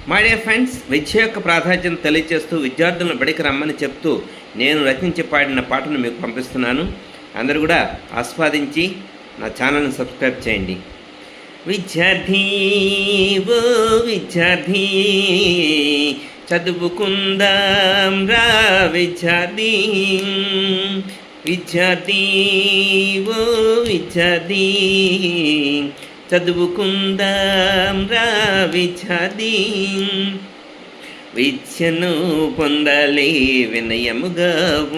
My dear friends, విద్య యొక్క ప్రాధాన్యతను తెలియజేస్తూ విద్యార్థులను బడికి రమ్మని చెప్తూ నేను రచించి పాడిన పాటను మీకు పంపిస్తున్నాను. అందరూ కూడా ఆస్వాదించి నా ఛానల్ని సబ్స్క్రైబ్ చేయండి. విద్యార్థి ఓ విద్యార్థి, చదువుకుందాం రా విద్యార్థి. విద్యార్థి ఓ విద్యార్థి, చదువుకుందాం రా విద్యార్థి. విద్యను పొందాలి, వినయముగా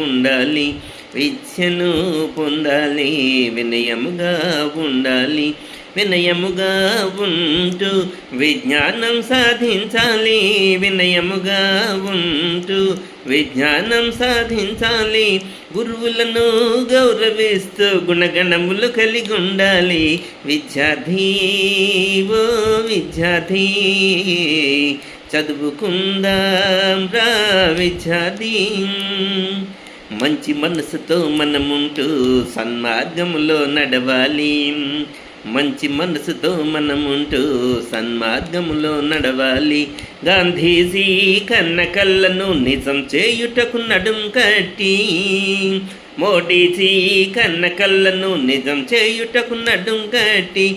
ఉండాలి. విద్యను పొందాలి, వినయముగా ఉండాలి. వినయముగా ఉంటూ విజ్ఞానం సాధించాలి. వినయముగా ఉంటూ విజ్ఞానం సాధించాలి. గురువులను గౌరవిస్తూ గుణగణములు కలిగి ఉండాలి. విద్యార్థి ఓ విద్యార్థి, చదువుకుందాం రా విద్యార్థి. మంచి మనసుతో మనముంటూ సన్మార్గములో నడవాలి. మంచి మనసుతో మనముంటూ సన్మార్గములో నడవాలి. గాంధీజీ కన్న కళ్ళను నిజం చేయుటకు నడుం కట్టి, మోడీజీ కన్న కళ్ళను నిజం చేయుటకు నడుం కట్టి,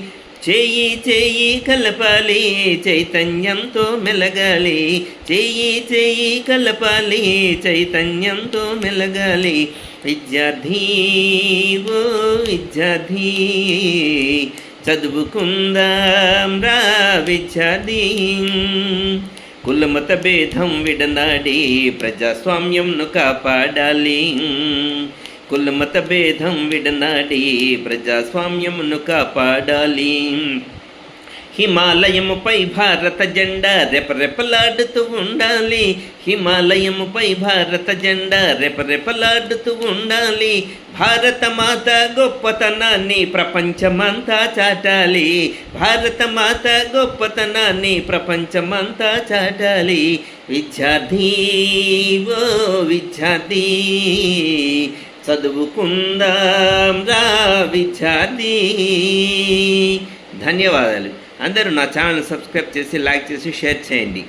చేయి చేయి కలపాలి, చైతన్యంతో మెలగాలి. చేయి చేయి కలపాలి, చైతన్యంతో మెలగాలి. విద్యార్థి ఓ విద్యార్థి, చదువుకుందాం రా విద్యార్థి. కులమత భేదం విడనాడి ప్రజాస్వామ్యంను కాపాడాలి. కులమత భేదం విడనాడి ప్రజాస్వామ్యమును కాపాడాలి. హిమాలయముపై భారత జెండా రెపరెపలాడుతూ ఉండాలి. హిమాలయముపై భారత జెండా రెపరెపలాడుతూ ఉండాలి. భారత మాత గొప్పతనాన్ని ప్రపంచమంతా చాటాలి. భారత మాత గొప్పతనాన్ని ప్రపంచమంతా చాటాలి. విద్యార్థి ఓ విద్యార్థి, చదువుకుందాం రా విద్యార్థి. ధన్యవాదాలు. అందరూ నా ఛానల్ సబ్స్క్రైబ్ చేసి, లైక్ చేసి, షేర్ చేయండి.